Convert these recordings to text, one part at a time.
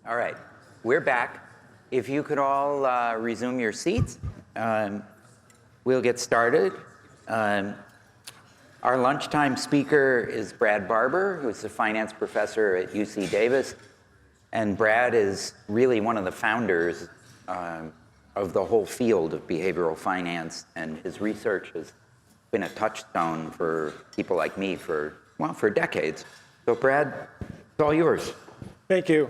All right, we're back. If you could all resume your seats, we'll get started. Our lunchtime speaker is Brad Barber, who's a finance professor at UC Davis. And Brad is really one of the founders of the whole field of behavioral finance, and his research has been a touchstone for people like me for decades. So Brad, it's all yours. Thank you.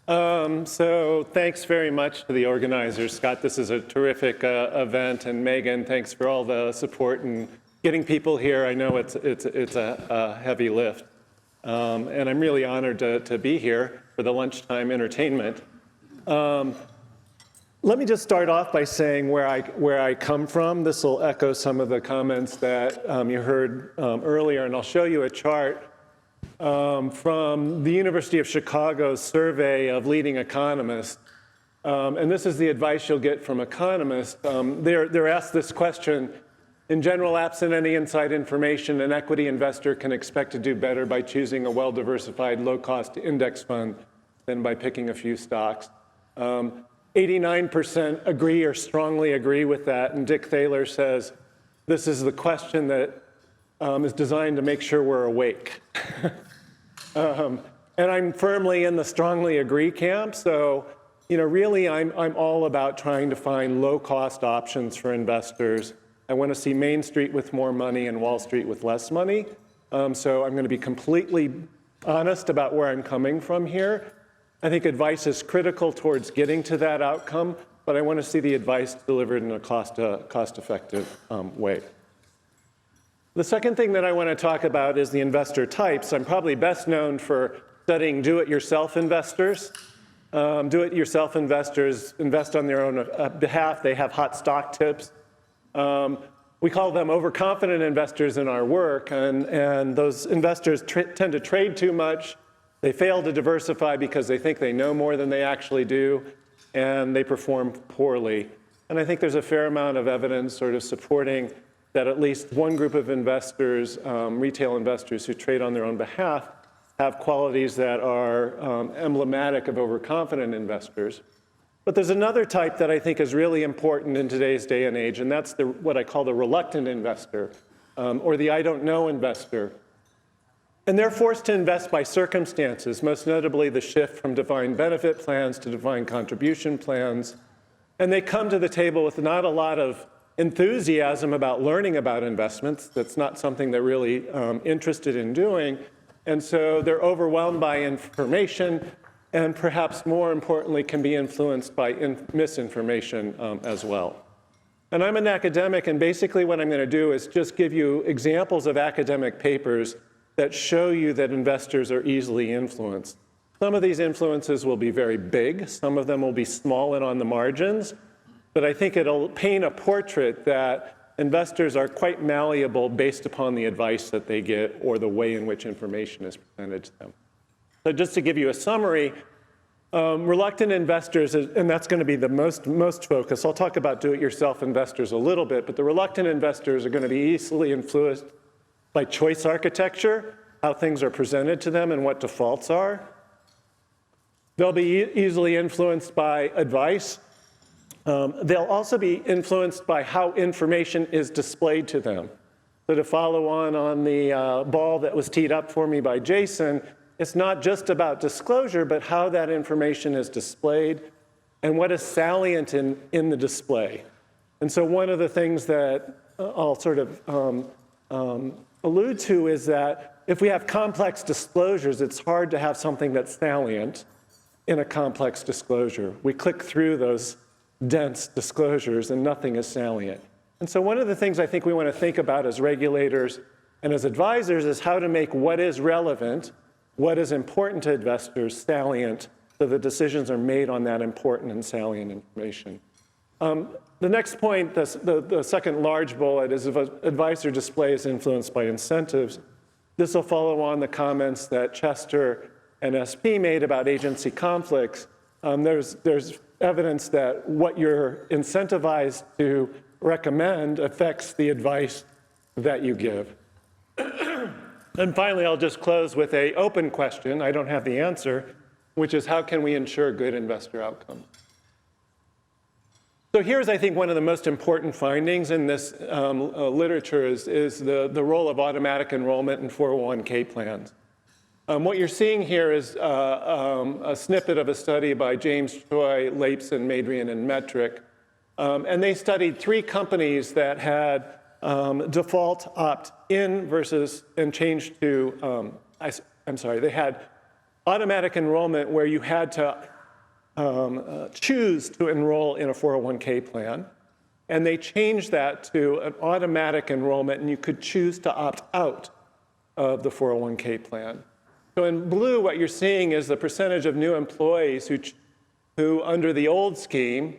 So thanks very much to the organizers. Scott, this is a terrific event, and Megan, thanks for all the support and getting people here. I know it's a heavy lift. And I'm really honored to be here for the lunchtime entertainment. Let me just start off by saying where I come from. This will echo some of the comments that you heard earlier, and I'll show you a chart from the University of Chicago's survey of leading economists. And this is the advice you'll get from economists. They're asked this question: in general, absent any inside information, an equity investor can expect to do better by choosing a well-diversified, low-cost index fund than by picking a few stocks. 89% agree or strongly agree with that, and Dick Thaler says this is the question that is designed to make sure we're awake. And I'm firmly in the strongly agree camp, so really I'm all about trying to find low-cost options for investors. I want to see Main Street with more money and Wall Street with less money. So I'm going to be completely honest about where I'm coming from here. I think advice is critical towards getting to that outcome, but I want to see the advice delivered in a cost-effective way. The second thing that I want to talk about is the investor types. I'm probably best known for studying do-it-yourself investors. Do-it-yourself investors invest on their own behalf. They have hot stock tips. We call them overconfident investors in our work, and those investors tend to trade too much. They fail to diversify because they think they know more than they actually do, and they perform poorly. And I think there's a fair amount of evidence sort of supporting that at least one group of investors, retail investors who trade on their own behalf, have qualities that are emblematic of overconfident investors. But there's another type that I think is really important in today's day and age, and that's what I call the reluctant investor, or the I don't know investor. And they're forced to invest by circumstances, most notably the shift from defined benefit plans to defined contribution plans. And they come to the table with not a lot of enthusiasm about learning about investments. That's not something they're really interested in doing. And so they're overwhelmed by information, and perhaps more importantly, can be influenced by misinformation as well. And I'm an academic, and basically what I'm going to do is just give you examples of academic papers that show you that investors are easily influenced. Some of these influences will be very big, some of them will be small and on the margins, but I think it'll paint a portrait that investors are quite malleable based upon the advice that they get or the way in which information is presented to them. So just to give you a summary, reluctant investors, and that's going to be the most focus. I'll talk about do-it-yourself investors a little bit, but the reluctant investors are going to be easily influenced by choice architecture, how things are presented to them and what defaults are. They'll be easily influenced by advice. They'll also be influenced by how information is displayed to them. So to follow on the ball that was teed up for me by Jason, it's not just about disclosure, but how that information is displayed and what is salient in the display. And so one of the things that I'll sort of allude to is that if we have complex disclosures, it's hard to have something that's salient in a complex disclosure. We click through those dense disclosures and nothing is salient. And so one of the things I think we want to think about as regulators and as advisors is how to make what is relevant, what is important to investors, salient, so the decisions are made on that important and salient information. The next point, the second large bullet, is if an advisor display is influenced by incentives. This will follow on the comments that Chester and SP made about agency conflicts. There's evidence that what you're incentivized to recommend affects the advice that you give. And finally, I'll just close with an open question. I don't have the answer. which is how can we ensure good investor outcomes. So here's, I think, one of the most important findings in this literature is the role of automatic enrollment in 401k plans. What you're seeing here is a snippet of a study by James Choi, Lapson, Madrian, and Metric. And they studied 3 companies that had default opt-in versus and changed to, they had automatic enrollment where you had to choose to enroll in a 401k plan. And they changed that to an automatic enrollment, and you could choose to opt out of the 401k plan. So in blue, what you're seeing is the percentage of new employees who under the old scheme,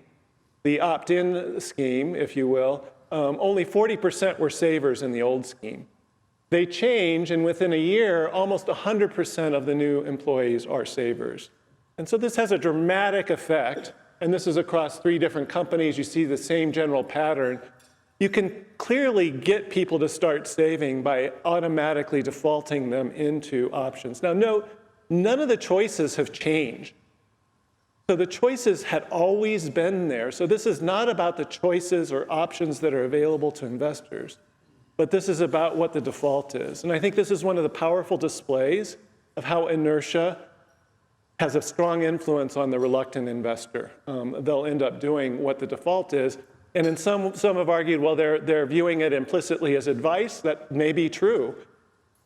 the opt-in scheme, if you will, only 40% were savers in the old scheme. They change, and within a year, almost 100% of the new employees are savers. And so this has a dramatic effect, and this is across 3 different companies. You see the same general pattern. You can clearly get people to start saving by automatically defaulting them into options. Now note, none of the choices have changed. So the choices had always been there. So this is not about the choices or options that are available to investors, but this is about what the default is. And I think this is one of the powerful displays of how inertia has a strong influence on the reluctant investor. They'll end up doing what the default is. And in some have argued, well, they're viewing it implicitly as advice. That may be true.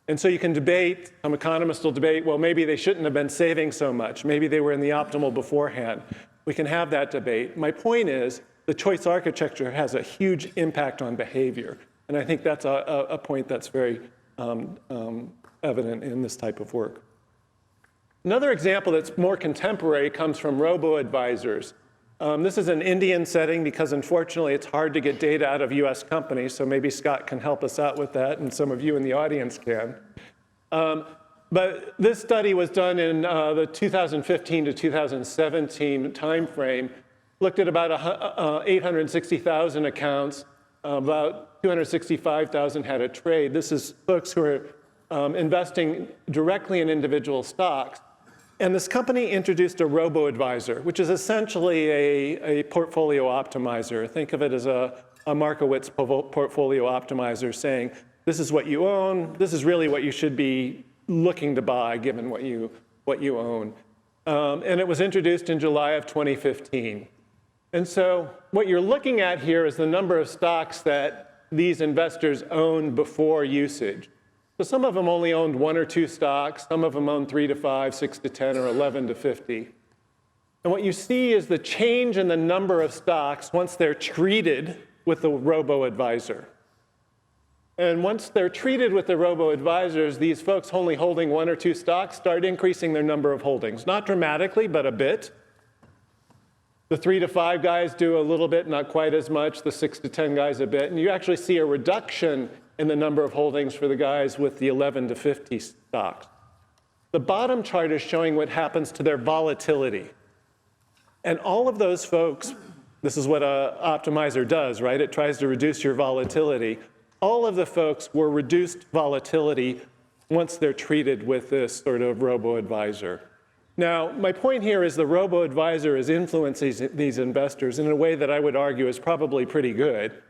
And so you can debate, some economists will debate, well, maybe they shouldn't have been saving so much. Maybe they were in the optimal beforehand. We can have that debate. My point is, the choice architecture has a huge impact on behavior. And I think that's a point that's very evident in this type of work. Another example that's more contemporary comes from Robo Advisors. This is an Indian setting because unfortunately it's hard to get data out of US companies, so maybe Scott can help us out with that, and some of you in the audience can. But this study was done in the 2015 to 2017 timeframe, looked at about 860,000 accounts, about 265,000 had a trade. This is folks who are investing directly in individual stocks. And this company introduced a Robo Advisor, which is essentially a portfolio optimizer. Think of it as a Markowitz portfolio optimizer saying, this is what you own, this is really what you should be looking to buy given what you own. And it was introduced in July of 2015. And so what you're looking at here is the number of stocks that these investors owned before usage. So some of them only owned 1 or 2 stocks, some of them owned 3 to 5, 6 to 10, or 11 to 50. And what you see is the change in the number of stocks once they're treated with the Robo Advisor. And once they're treated with the Robo Advisors, these folks only holding 1 or 2 stocks start increasing their number of holdings. Not dramatically, but a bit. The 3 to 5 guys do a little bit, not quite as much. The 6 to 10 guys a bit. And you actually see a reduction in the number of holdings for the guys with the 11 to 50 stocks. The bottom chart is showing what happens to their volatility. And all of those folks, this is what an optimizer does, right? It tries to reduce your volatility. All of the folks were reduced volatility once they're treated with this sort of robo-advisor. Now, my point here is the robo-advisor is influencing these investors in a way that I would argue is probably pretty good.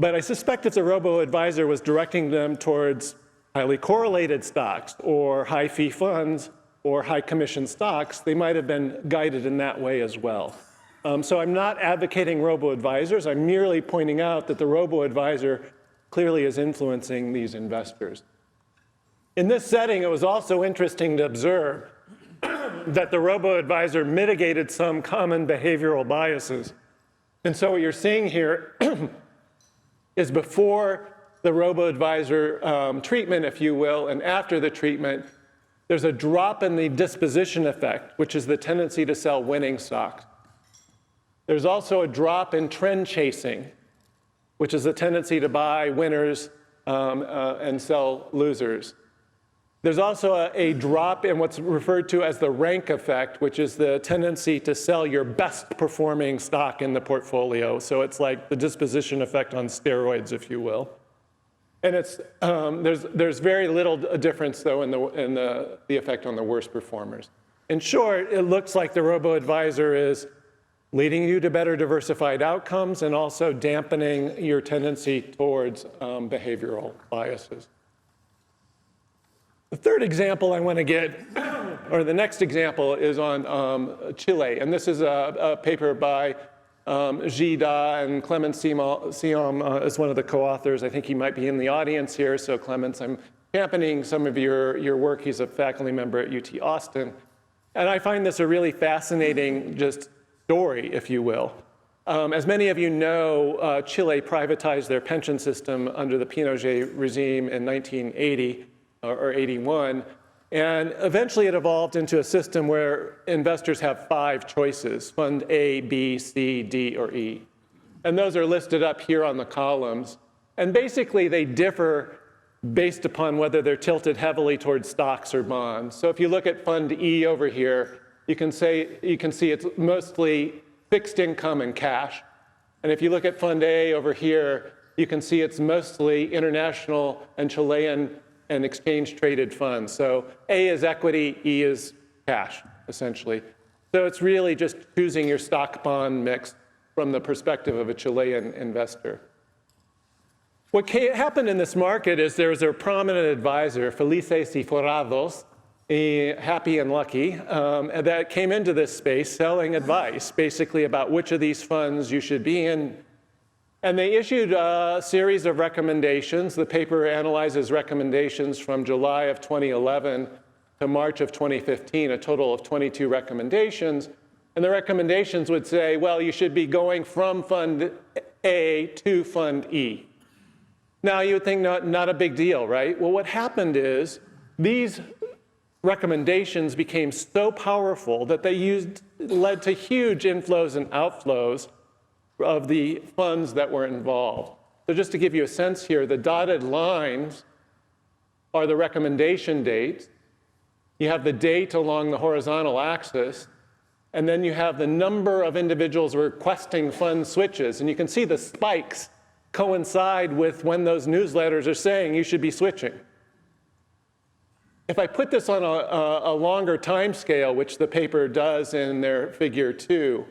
But I suspect if the robo-advisor was directing them towards highly correlated stocks or high-fee funds or high-commission stocks, they might have been guided in that way as well. So I'm not advocating robo-advisors. I'm merely pointing out that the robo-advisor clearly is influencing these investors. In this setting, it was also interesting to observe that the robo-advisor mitigated some common behavioral biases. And so what you're seeing here is before the robo-advisor treatment, if you will, and after the treatment, there's a drop in the disposition effect, which is the tendency to sell winning stocks. There's also a drop in trend chasing, which is the tendency to buy winners and sell losers. There's also a drop in what's referred to as the rank effect, which is the tendency to sell your best performing stock in the portfolio. So it's like the disposition effect on steroids, if you will. And it's, there's very little difference, though, in the effect on the worst performers. In short, it looks like the Robo Advisor is leading you to better diversified outcomes and also dampening your tendency towards behavioral biases. The third example I want to get, or the next example, is on Chile. And this is a paper by Gida and Clemens Siam is one of the co-authors. I think he might be in the audience here. So Clemens, I'm championing some of your work. He's a faculty member at UT Austin. And I find this a really fascinating just story, if you will. As many of you know, Chile privatized their pension system under the Pinochet regime in 1980 or 81. And eventually it evolved into a system where investors have 5 choices: Fund A, B, C, D, or E. And those are listed up here on the columns. And basically they differ based upon whether they're tilted heavily towards stocks or bonds. So if you look at Fund E over here, you can see it's mostly fixed income and cash. And if you look at Fund A over here, you can see it's mostly international and Chilean and exchange-traded funds. So A is equity, E is cash, essentially. So it's really just choosing your stock-bond mix from the perspective of a Chilean investor. What happened in this market is there was a prominent advisor, Felices y Forrados, happy and lucky, that came into this space selling advice, basically about which of these funds you should be in. And they issued a series of recommendations. The paper analyzes recommendations from July of 2011 to March of 2015, a total of 22 recommendations. And the recommendations would say, well, you should be going from Fund A to Fund E. Now, you would think not a big deal, right? Well, what happened is these recommendations became so powerful that they led to huge inflows and outflows of the funds that were involved. So just to give you a sense here, the dotted lines are the recommendation dates. You have the date along the horizontal axis, and then you have the number of individuals requesting fund switches. And you can see the spikes coincide with when those newsletters are saying you should be switching. If I put this on a longer time scale, which the paper does in their figure 2,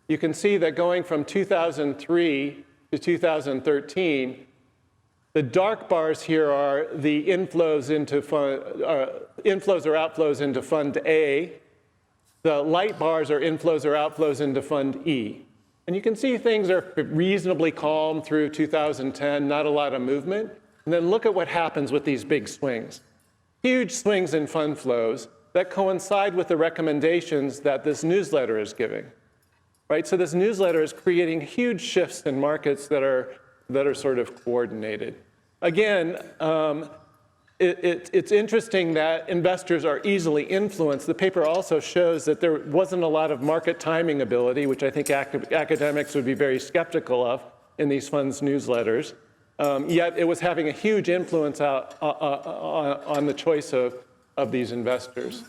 you can see that going from 2003 to 2013, the dark bars here are the inflows or outflows into Fund A. The light bars are inflows or outflows into Fund E. And you can see things are reasonably calm through 2010, not a lot of movement. And then look at what happens with these big swings. Huge swings in fund flows that coincide with the recommendations that this newsletter is giving. Right? So this newsletter is creating huge shifts in markets that are sort of coordinated. Again, it's interesting that investors are easily influenced. The paper also shows that there wasn't a lot of market timing ability, which I think academics would be very skeptical of in these funds newsletters. Yet it was having a huge influence on the choice of these investors.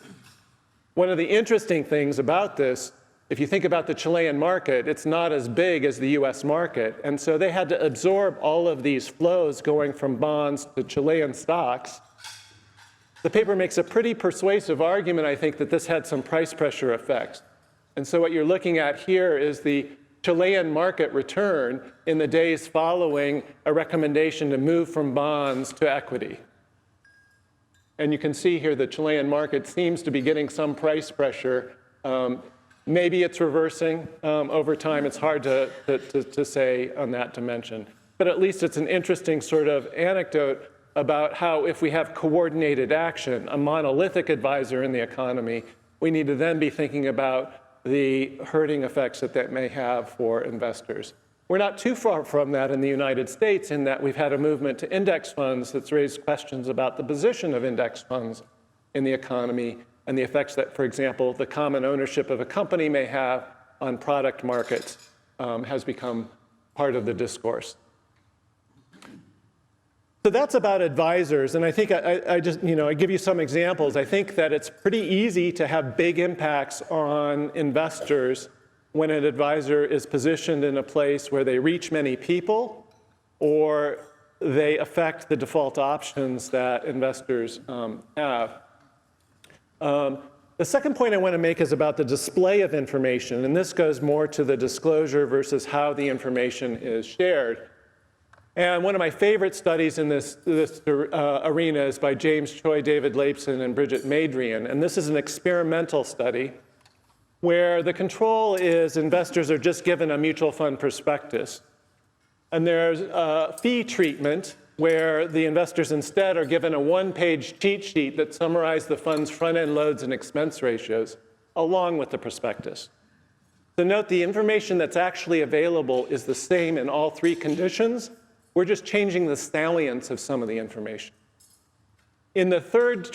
One of the interesting things about this, if you think about the Chilean market, it's not as big as the US market. And so they had to absorb all of these flows going from bonds to Chilean stocks. The paper makes a pretty persuasive argument, I think, that this had some price pressure effects. And so what you're looking at here is the Chilean market return in the days following a recommendation to move from bonds to equity. And you can see here the Chilean market seems to be getting some price pressure. Maybe it's reversing over time. It's hard to say on that dimension. But at least it's an interesting sort of anecdote about how if we have coordinated action, a monolithic advisor in the economy, we need to then be thinking about the hurting effects that may have for investors. We're not too far from that in the United States in that we've had a movement to index funds that's raised questions about the position of index funds in the economy and the effects that, for example, the common ownership of a company may have on product markets has become part of the discourse. So that's about advisors, and I think I just, I give you some examples. I think that it's pretty easy to have big impacts on investors when an advisor is positioned in a place where they reach many people or they affect the default options that investors have. The second point I want to make is about the display of information, and this goes more to the disclosure versus how the information is shared. And one of my favorite studies in this arena is by James Choi, David Lapson, and Bridget Madrian. And this is an experimental study where the control is investors are just given a mutual fund prospectus. And there's a fee treatment where the investors instead are given a one-page cheat sheet that summarizes the fund's front-end loads and expense ratios along with the prospectus. So note the information that's actually available is the same in all three conditions. We're just changing the salience of some of the information. In the third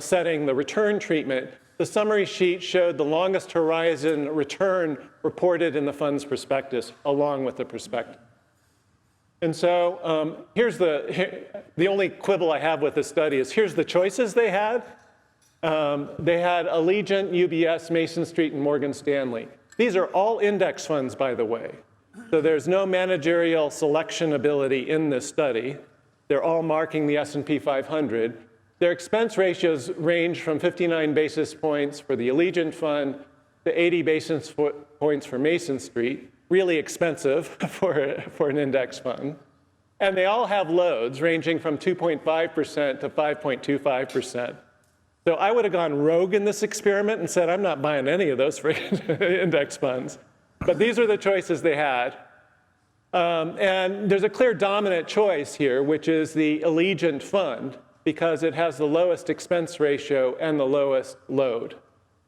setting, the return treatment, the summary sheet showed the longest horizon return reported in the fund's prospectus along with the prospectus. And so here's the only quibble I have with this study is here's the choices they had. They had Allegiant, UBS, Mason Street, and Morgan Stanley. These are all index funds, by the way. So there's no managerial selection ability in this study. They're all marking the S&P 500. Their expense ratios range from 59 basis points for the Allegiant fund to 80 basis points for Mason Street. Really expensive for an index fund. And they all have loads ranging from 2.5% to 5.25%. So I would have gone rogue in this experiment and said, I'm not buying any of those for index funds. But these are the choices they had. And there's a clear dominant choice here, which is the Allegiant fund, because it has the lowest expense ratio and the lowest load.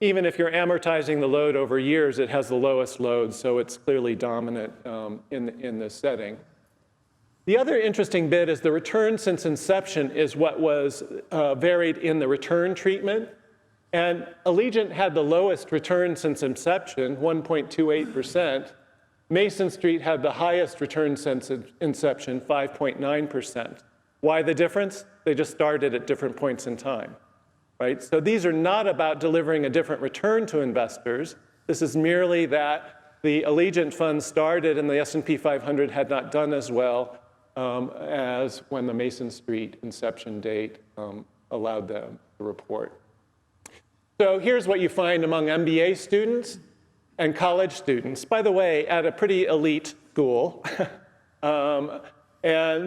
Even if you're amortizing the load over years, it has the lowest load, so it's clearly dominant in this setting. The other interesting bit is the return since inception is what was varied in the return treatment. And Allegiant had the lowest return since inception, 1.28%. Mason Street had the highest return since inception, 5.9%. Why the difference? They just started at different points in time, right? So these are not about delivering a different return to investors. This is merely that the Allegiant fund started and the S&P 500 had not done as well as when the Mason Street inception date allowed them to report. So here's what you find among MBA students and college students, by the way, at a pretty elite school. And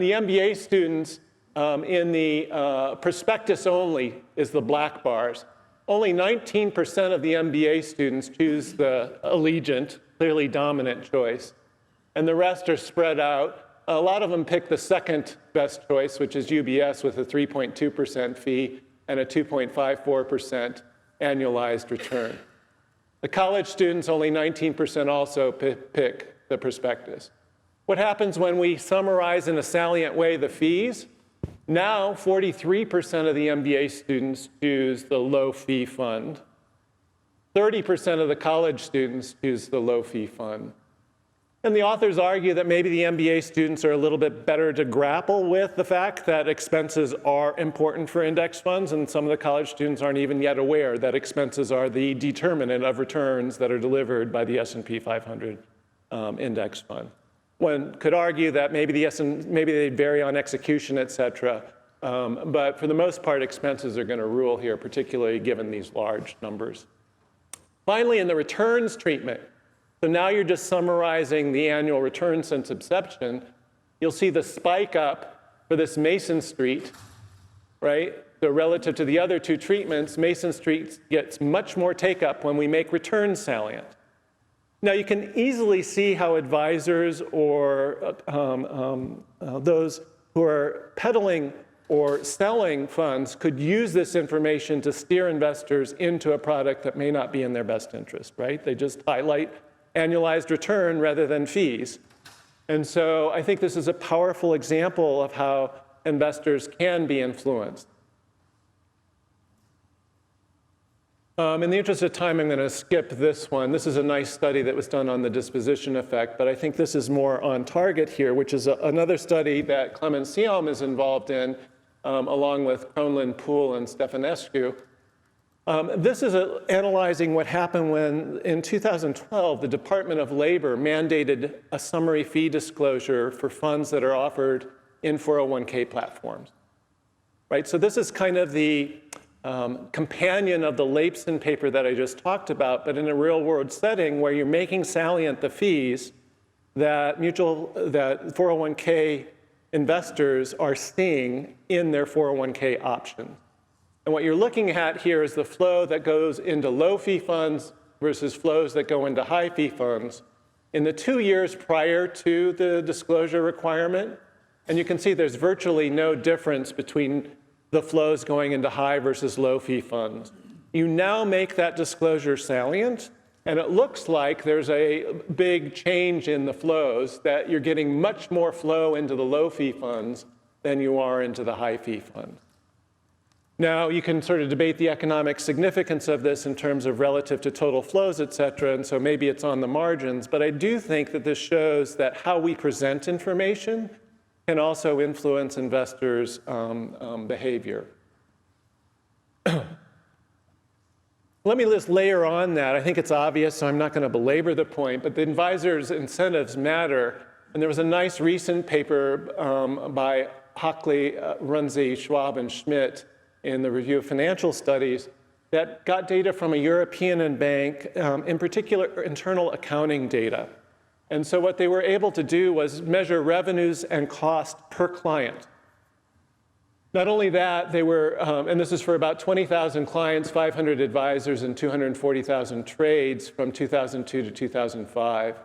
the MBA students in the prospectus only is the black bars. Only 19% of the MBA students choose the Allegiant, clearly dominant choice. And the rest are spread out. A lot of them pick the second best choice, which is UBS with a 3.2% fee and a 2.54% annualized return. The college students, only 19% also pick the prospectus. What happens when we summarize in a salient way the fees? Now 43% of the MBA students choose the low fee fund. 30% of the college students choose the low fee fund. And the authors argue that maybe the MBA students are a little bit better to grapple with the fact that expenses are important for index funds, and some of the college students aren't even yet aware that expenses are the determinant of returns that are delivered by the S&P 500 index fund. One could argue that maybe they vary on execution, et cetera, but for the most part, expenses are going to rule here, particularly given these large numbers. Finally, in the returns treatment, so now you're just summarizing the annual return since inception. You'll see the spike up for this Mason Street, right? So relative to the other two treatments, Mason Street gets much more take-up when we make returns salient. Now you can easily see how advisors or those who are peddling or selling funds could use this information to steer investors into a product that may not be in their best interest, right? They just highlight annualized return rather than fees. And so I think this is a powerful example of how investors can be influenced. In the interest of time, I'm going to skip this one. This is a nice study that was done on the disposition effect, but I think this is more on target here, which is another study that Clement Sialm is involved in, along with Kronlund, Poole, and Stefanescu. This is analyzing what happened when, in 2012, the Department of Labor mandated a summary fee disclosure for funds that are offered in 401k platforms. Right? So this is kind of the companion of the Lapson paper that I just talked about, but in a real-world setting where you're making salient the fees that 401k investors are seeing in their 401k options. And what you're looking at here is the flow that goes into low-fee funds versus flows that go into high-fee funds in the 2 years prior to the disclosure requirement. And you can see there's virtually no difference between the flows going into high versus low-fee funds. You now make that disclosure salient, and it looks like there's a big change in the flows, that you're getting much more flow into the low-fee funds than you are into the high-fee funds. Now, you can sort of debate the economic significance of this in terms of relative to total flows, et cetera, and so maybe it's on the margins, but I do think that this shows that how we present information can also influence investors' behavior. Let me just layer on that. I think it's obvious, so I'm not going to belabor the point, but the advisors' incentives matter. And there was a nice recent paper by Hockley, Runze, Schwab, and Schmidt in the Review of Financial Studies that got data from a European bank, in particular internal accounting data. And so what they were able to do was measure revenues and cost per client. Not only that, they were, and this is for about 20,000 clients, 500 advisors, and 240,000 trades from 2002 to 2005.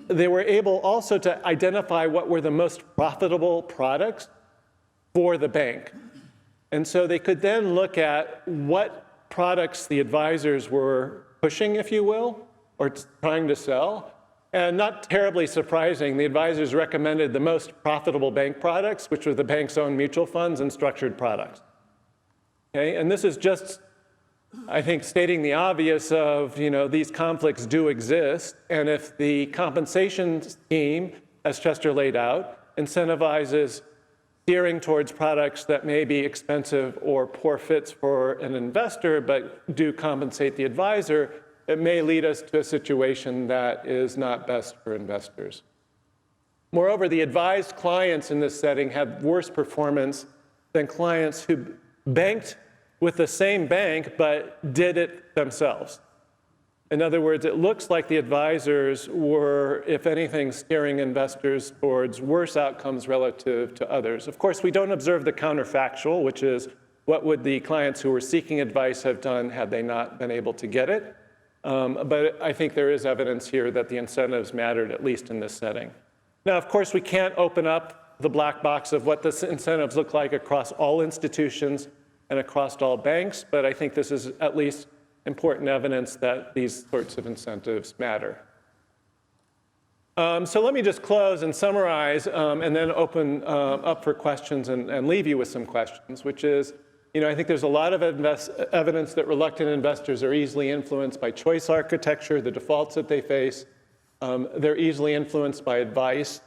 They were able also to identify what were the most profitable products for the bank. And so they could then look at what products the advisors were pushing, if you will, or trying to sell. And not terribly surprising, the advisors recommended the most profitable bank products, which were the bank's own mutual funds and structured products. Okay? And this is just, I think, stating the obvious of, these conflicts do exist. And if the compensation scheme, as Chester laid out, incentivizes steering towards products that may be expensive or poor fits for an investor, but do compensate the advisor, it may lead us to a situation that is not best for investors. Moreover, the advised clients in this setting have worse performance than clients who banked with the same bank but did it themselves. In other words, it looks like the advisors were, if anything, steering investors towards worse outcomes relative to others. Of course, we don't observe the counterfactual, which is what would the clients who were seeking advice have done had they not been able to get it. But I think there is evidence here that the incentives mattered, at least in this setting. Now, of course, we can't open up the black box of what the incentives look like across all institutions and across all banks, but I think this is at least important evidence that these sorts of incentives matter. So let me just close and summarize and then open up for questions and leave you with some questions, which is, I think there's a lot of evidence that reluctant investors are easily influenced by choice architecture, the defaults that they face. They're easily influenced by advice.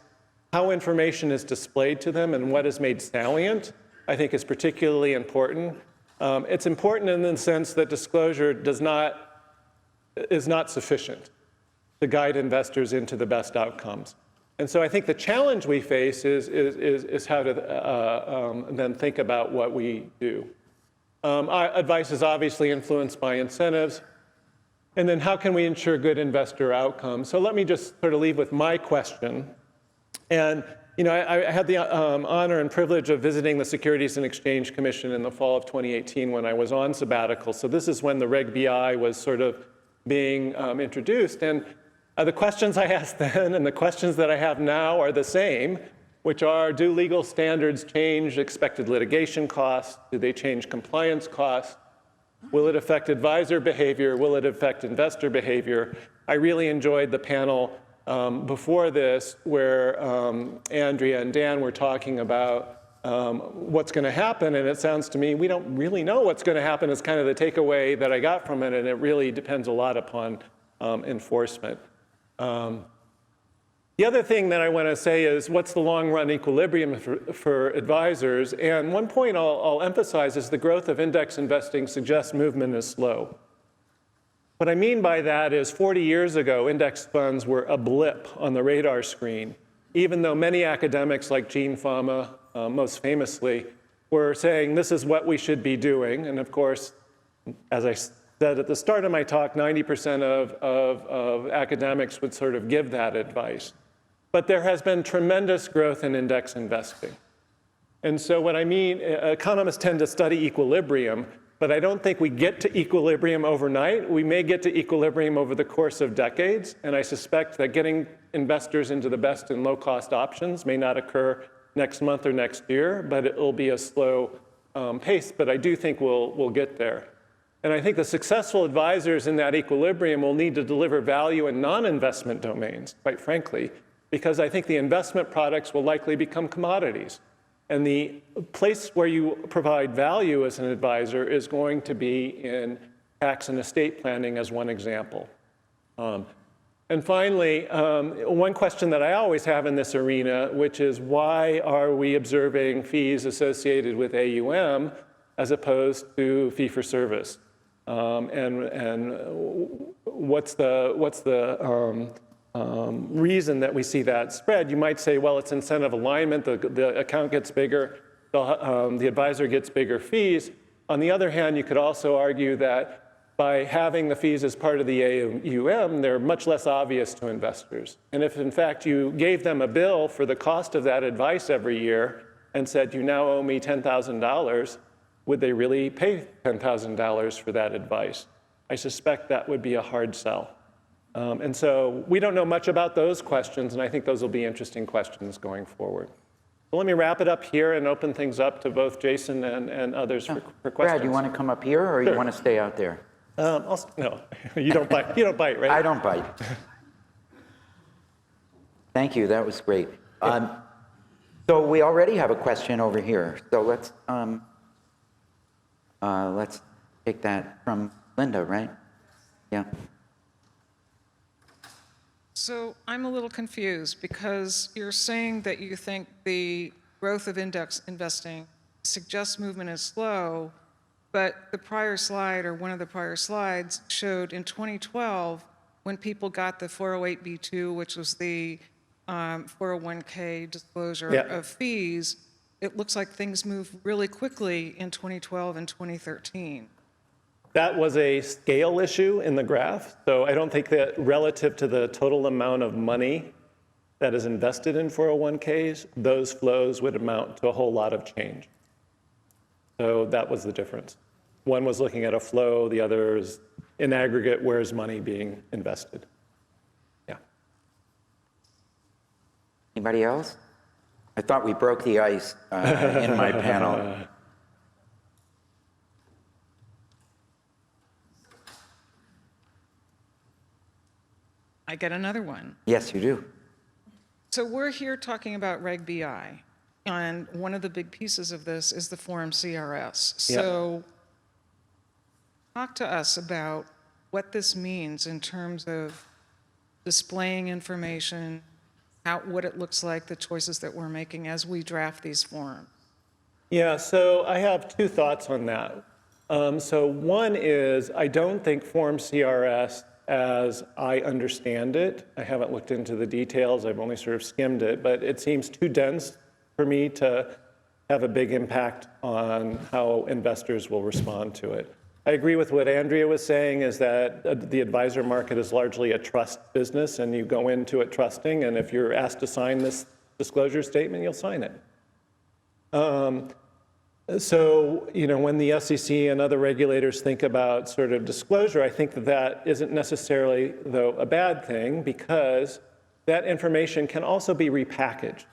How information is displayed to them and what is made salient, I think, is particularly important. It's important in the sense that disclosure is not sufficient to guide investors into the best outcomes. And so I think the challenge we face is how to then think about what we do. Our advice is obviously influenced by incentives. And then how can we ensure good investor outcomes? So let me just sort of leave with my question. And I had the honor and privilege of visiting the Securities and Exchange Commission in the fall of 2018 when I was on sabbatical. So this is when the Reg BI was sort of being introduced. And the questions I asked then and the questions that I have now are the same, which are, do legal standards change expected litigation costs? Do they change compliance costs? Will it affect advisor behavior? Will it affect investor behavior? I really enjoyed the panel before this where Andrea and Dan were talking about what's going to happen, and it sounds to me we don't really know what's going to happen is kind of the takeaway that I got from it, and it really depends a lot upon enforcement. The other thing that I want to say is what's the long-run equilibrium for advisors? And one point I'll emphasize is the growth of index investing suggests movement is slow. What I mean by that is 40 years ago, index funds were a blip on the radar screen, even though many academics like Gene Fama, most famously, we're saying this is what we should be doing. And of course, as I said at the start of my talk, 90% of academics would sort of give that advice. But there has been tremendous growth in index investing. And so what I mean, economists tend to study equilibrium, but I don't think we get to equilibrium overnight. We may get to equilibrium over the course of decades, and I suspect that getting investors into the best and low-cost options may not occur next month or next year, but it will be a slow pace, but I do think we'll get there. And I think the successful advisors in that equilibrium will need to deliver value in non-investment domains, quite frankly, because I think the investment products will likely become commodities. And the place where you provide value as an advisor is going to be in tax and estate planning as one example. And finally, one question that I always have in this arena, which is why are we observing fees associated with AUM as opposed to fee for service? And what's the reason that we see that spread? You might say, well, it's incentive alignment. The account gets bigger, the advisor gets bigger fees. On the other hand, you could also argue that by having the fees as part of the AUM, they're much less obvious to investors. And if, in fact, you gave them a bill for the cost of that advice every year and said, you now owe me $10,000, would they really pay $10,000 for that advice? I suspect that would be a hard sell. And so we don't know much about those questions, and I think those will be interesting questions going forward. So let me wrap it up here and open things up to both Jason and others for questions. Brad, you want to come up here, or Sure. you want to stay out there? No, you don't bite. You don't bite, right? I don't bite. Thank you. That was great. So we already have a question over here. So let's take that from Linda, right? Yeah. So I'm a little confused because you're saying that you think the growth of index investing suggests movement is slow, but the prior slide, or one of the prior slides, showed in 2012 when people got the 408B2, which was the 401k disclosure of fees, it looks like things moved really quickly in 2012 and 2013. That was a scale issue in the graph. So I don't think that relative to the total amount of money that is invested in 401ks, those flows would amount to a whole lot of change. So that was the difference. One was looking at a flow, the other is in aggregate, where's money being invested? Yeah. Anybody else? I thought we broke the ice in my panel. I get another one. Yes, you do. So we're here talking about Reg BI, and one of the big pieces of this is the Form CRS. So talk to us about what this means in terms of displaying information, what it looks like, the choices that we're making as we draft these forms. Yeah, so I have two thoughts on that. So one is, I don't think Form CRS, as I understand it, I haven't looked into the details, I've only sort of skimmed it, but it seems too dense for me to have a big impact on how investors will respond to it. I agree with what Andrea was saying, is that the advisor market is largely a trust business, and you go into it trusting, and if you're asked to sign this disclosure statement, you'll sign it. So, when the SEC and other regulators think about sort of disclosure, I think that isn't necessarily, though, a bad thing, because that information can also be repackaged.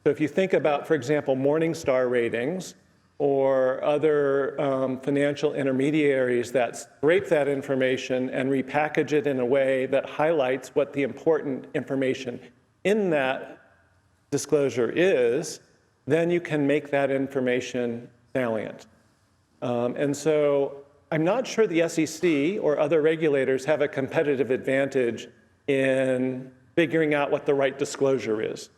So if you think about, for example, Morningstar ratings or other financial intermediaries that scrape that information and repackage it in a way that highlights what the important information in that disclosure is, then you can make that information salient. And so I'm not sure the SEC or other regulators have a competitive advantage in figuring out what the right disclosure is.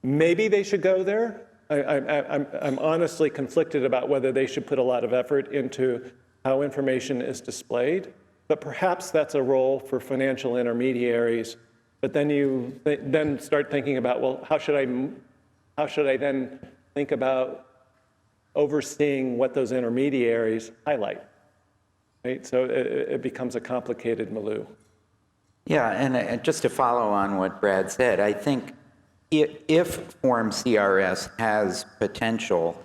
Maybe they should go there. I'm honestly conflicted about whether they should put a lot of effort into how information is displayed, but perhaps that's a role for financial intermediaries. But then you then start thinking about, well, how should I then think about overseeing what those intermediaries highlight, right? So it becomes a complicated milieu. Yeah, and just to follow on what Brad said, I think if Form CRS has potential,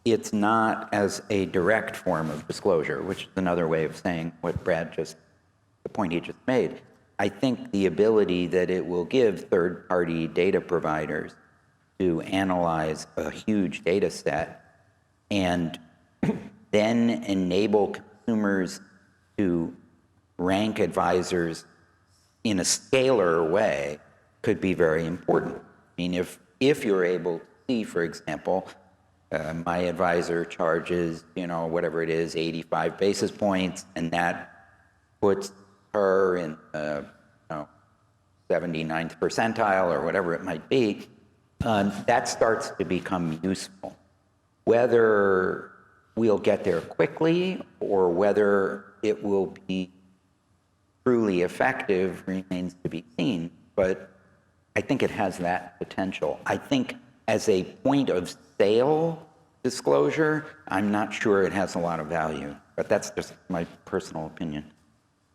it's not as a direct form of disclosure, which is another way of saying what Brad just, the point he just made. I think the ability that it will give third-party data providers to analyze a huge data set and then enable consumers to rank advisors in a scalar way could be very important. I mean, if you're able to see, for example, my advisor charges, whatever it is, 85 basis points, and that puts her in 79th percentile or whatever it might be, that starts to become useful. Whether we'll get there quickly or whether it will be truly effective remains to be seen, but I think it has that potential. I think as a point of sale disclosure, I'm not sure it has a lot of value, but that's just my personal opinion.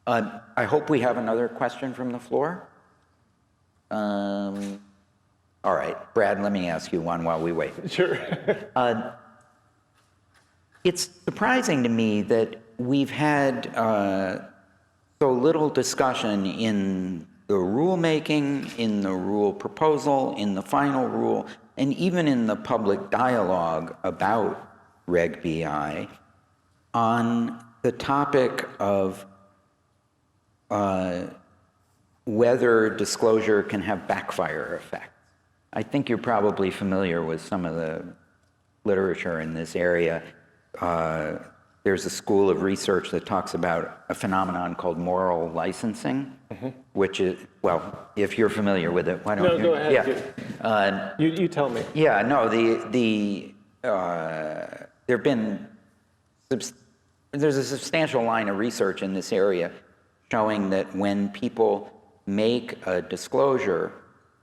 I hope we have another question from the floor. All right, Brad, let me ask you one while we wait. Sure. It's surprising to me that we've had so little discussion in the rulemaking, in the rule proposal, in the final rule, and even in the public dialogue about Reg BI on the topic of whether disclosure can have backfire effects. I think you're probably familiar with some of the literature in this area. There's a school of research that talks about a phenomenon called moral licensing, which is, well, if you're familiar with it, why don't you? No, go ahead. Yeah. You tell me. Yeah, no, there've been, there's a substantial line of research in this area showing that when people make a disclosure,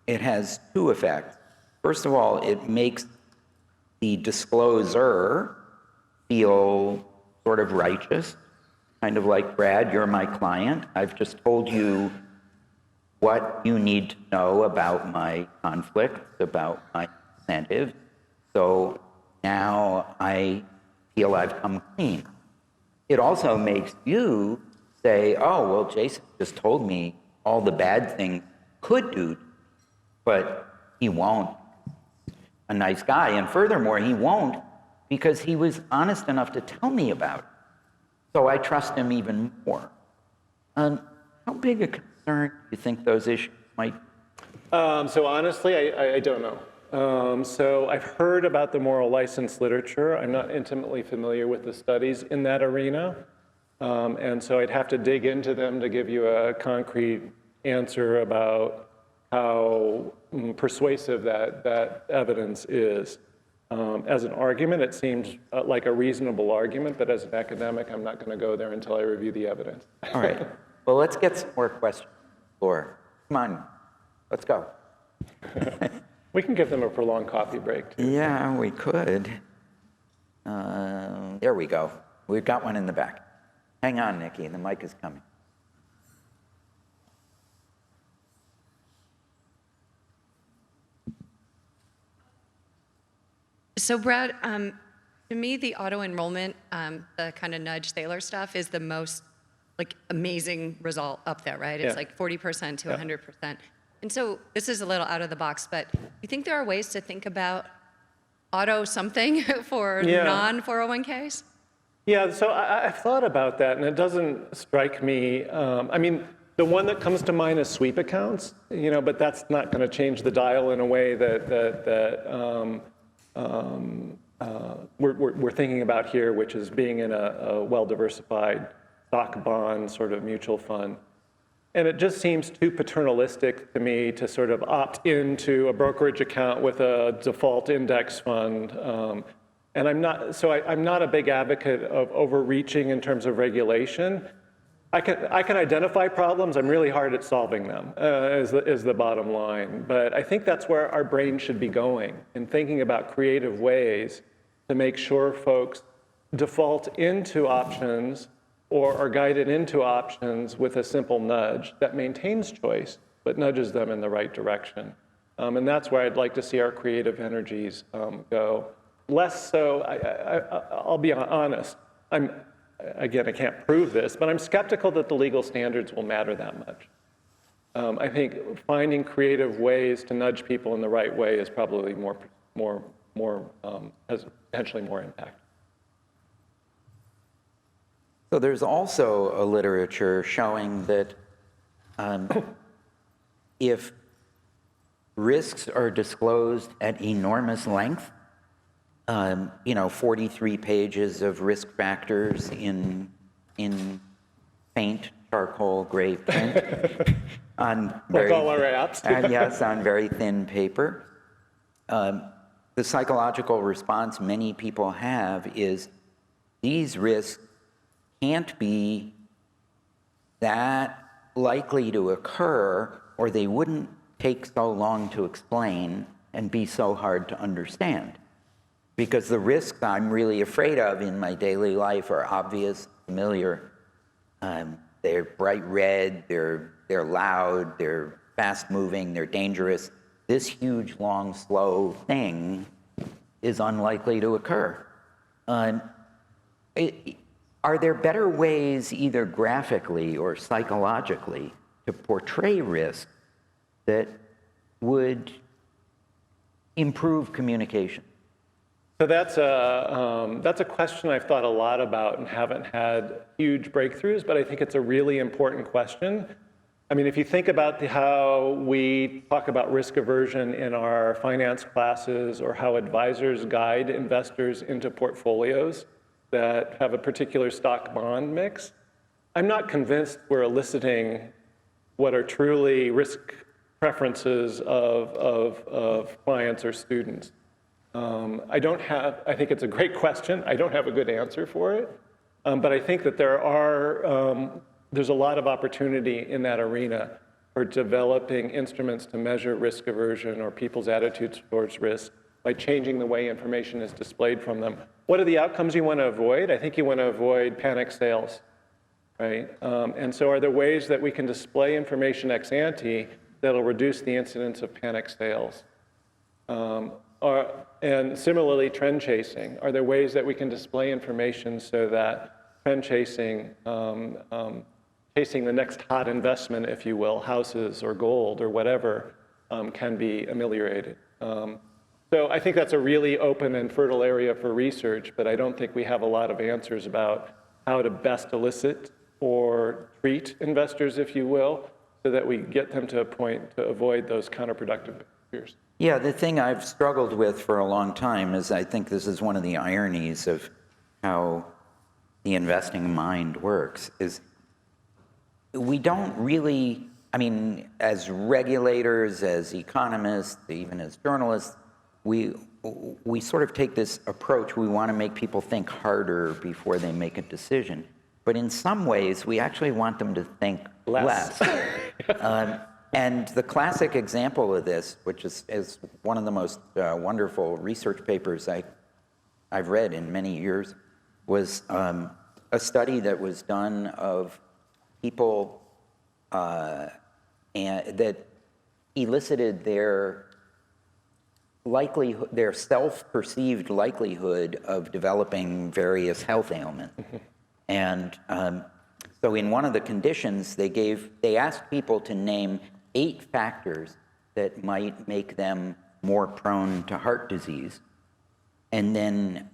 it has two effects. First of all, it makes the discloser feel sort of righteous, kind of like, Brad, you're my client. I've just told you what you need to know about my conflict, about my incentive. So now I feel I've come clean. It also makes you say, oh, well, Jason just told me all the bad things could do, but he won't. A nice guy. And furthermore, he won't because he was honest enough to tell me about it. So I trust him even more. How big a concern do you think those issues might be? So honestly, I don't know. So I've heard about the moral license literature. I'm not intimately familiar with the studies in that arena. And so I'd have to dig into them to give you a concrete answer about how persuasive that evidence is. As an argument, it seems like a reasonable argument, but as an academic, I'm not going to go there until I review the evidence. All right. Well, let's get some more questions. Laura, come on. Let's go. We can give them a prolonged coffee break, too. Yeah, we could. There we go. We've got one in the back. Hang on, Nikki. The mic is coming. So Brad, to me, the auto-enrollment, the kind of nudge Thaler stuff is the most amazing result up there, right? It's like 40% to 100%. And so this is a little out of the box, but you think there are ways to think about auto something for non-401ks? Yeah, so I've thought about that, and it doesn't strike me. I mean, the one that comes to mind is sweep accounts, but that's not going to change the dial in a way that we're thinking about here, which is being in a well-diversified stock bond sort of mutual fund. And it just seems too paternalistic to me to sort of opt into a brokerage account with a default index fund. And I'm not a big advocate of overreaching in terms of regulation. I can identify problems. I'm really hard at solving them, is the bottom line. But I think that's where our brain should be going, in thinking about creative ways to make sure folks default into options or are guided into options with a simple nudge that maintains choice, but nudges them in the right direction. And that's where I'd like to see our creative energies go. Less so, I'll be honest, again, I can't prove this, but I'm skeptical that the legal standards will matter that much. I think finding creative ways to nudge people in the right way is probably has potentially more impact. So there's also a literature showing that if risks are disclosed at enormous length, 43 pages of risk factors in faint charcoal gray print on like all our apps. and yes, on very thin paper. The psychological response many people have is these risks can't be that likely to occur, or they wouldn't take so long to explain and be so hard to understand. Because the risks I'm really afraid of in my daily life are obvious, familiar. They're bright red, they're loud, they're fast-moving, they're dangerous. This huge, long, slow thing is unlikely to occur. Are there better ways, either graphically or psychologically, to portray risk that would improve communication? So that's a question I've thought a lot about and haven't had huge breakthroughs, but I think it's a really important question. I mean, if you think about how we talk about risk aversion in our finance classes, or how advisors guide investors into portfolios that have a particular stock bond mix, I'm not convinced we're eliciting what are truly risk preferences of clients or students. I think it's a great question. I don't have a good answer for it. But I think that there's a lot of opportunity in that arena for developing instruments to measure risk aversion or people's attitudes towards risk by changing the way information is displayed from them. What are the outcomes you want to avoid? I think you want to avoid panic sales, right? And so are there ways that we can display information ex ante that'll reduce the incidence of panic sales? And similarly, trend chasing. Are there ways that we can display information so that trend chasing, chasing the next hot investment, if you will, houses or gold or whatever, can be ameliorated? So I think that's a really open and fertile area for research, but I don't think we have a lot of answers about how to best elicit or treat investors, if you will, so that we get them to a point to avoid those counterproductive behaviors. Yeah, the thing I've struggled with for a long time is I think this is one of the ironies of how the investing mind works, is we don't really, I mean, as regulators, as economists, even as journalists, we sort of take this approach. We want to make people think harder before they make a decision. But in some ways, we actually want them to think less. And the classic example of this, which is one of the most wonderful research papers I've read in many years, was a study that was done of people that elicited their likelihood, their self-perceived likelihood of developing various health ailments. And so in one of the conditions, they asked people to name 8 factors that might make them more prone to heart disease. And then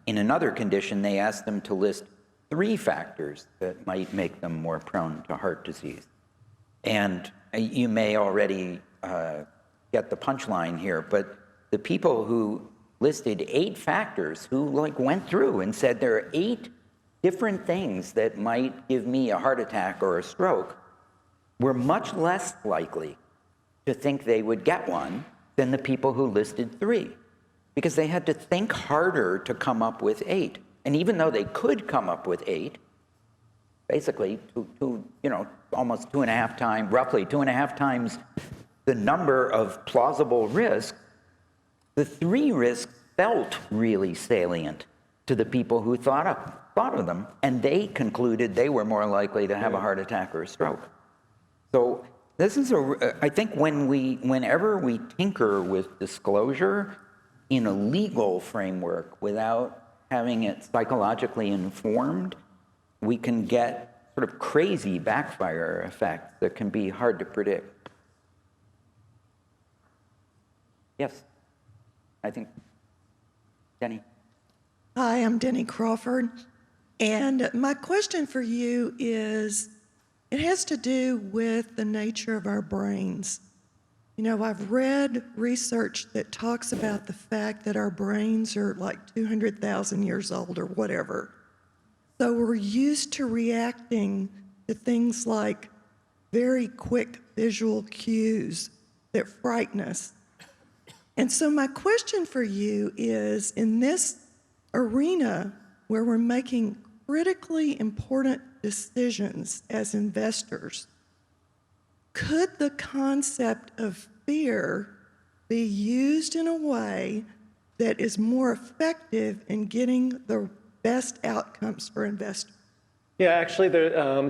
in another condition, they asked them to list 3 factors that might make them more prone to heart disease. And you may already get the punchline here, but the people who listed 8 factors, who went through and said there are 8 different things that might give me a heart attack or a stroke, were much less likely to think they would get one than the people who listed 3, because they had to think harder to come up with 8. And even though they could come up with 8, basically almost 2.5 times, roughly 2.5 times the number of plausible risks, the 3 risks felt really salient to the people who thought of them, and they concluded they were more likely to have a heart attack or a stroke. So this is I think whenever we tinker with disclosure in a legal framework without having it psychologically informed, we can get sort of crazy backfire effects that can be hard to predict. Yes, I think, Denny. Hi, I'm Denny Crawford, and my question for you is, it has to do with the nature of our brains. You know, I've read research that talks about the fact that our brains are like 200,000 years old or whatever. So we're used to reacting to things like very quick visual cues that frighten us. And so my question for you is, in this arena where we're making critically important decisions as investors, could the concept of fear be used in a way that is more effective in getting the best outcomes for investors? Yeah, actually,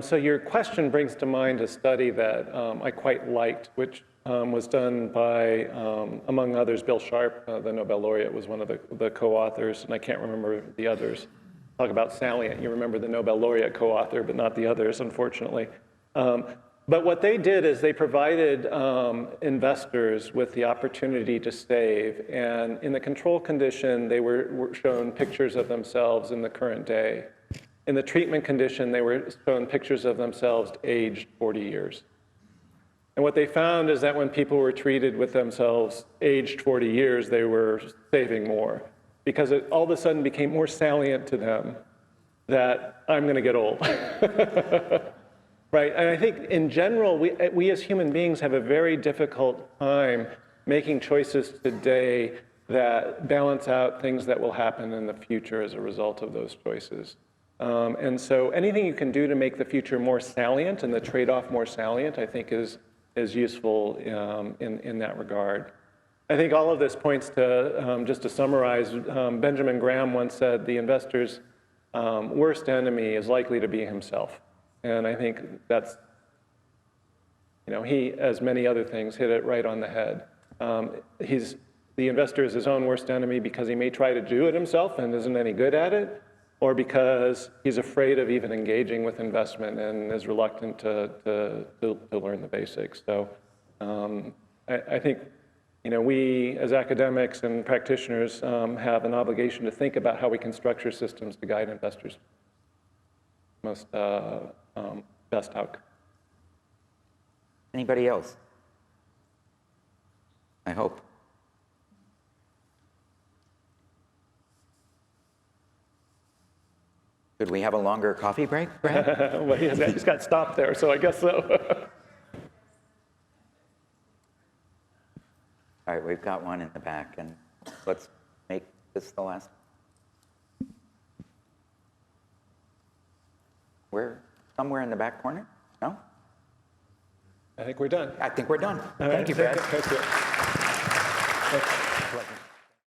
so your question brings to mind a study that I quite liked, which was done by, among others, Bill Sharp, the Nobel laureate, was one of the co-authors, and I can't remember the others. Talk about salient. You remember the Nobel laureate co-author, but not the others, unfortunately. But what they did is they provided investors with the opportunity to save, and in the control condition, they were shown pictures of themselves in the current day. In the treatment condition, they were shown pictures of themselves aged 40 years. And what they found is that when people were treated with themselves aged 40 years, they were saving more, because it all of a sudden became more salient to them that I'm going to get old. Right? And I think in general, we as human beings have a very difficult time making choices today that balance out things that will happen in the future as a result of those choices. And so anything you can do to make the future more salient and the trade-off more salient, I think is useful in that regard. I think all of this points to, just to summarize, Benjamin Graham once said, the investor's worst enemy is likely to be himself. And I think that's, he, as many other things, hit it right on the head. The investor is his own worst enemy because he may try to do it himself and isn't any good at it, or because he's afraid of even engaging with investment and is reluctant to learn the basics. So I think we as academics and practitioners have an obligation to think about how we can structure systems to guide investors most best outcome. Anybody else? I hope. Could we have a longer coffee break, Brad? Well, he just got stopped there, so I guess so. All right, we've got one in the back, and let's make this the last. We're somewhere in the back corner? No? I think we're done. I think we're done. All Thank right, you, Brad. Thank you.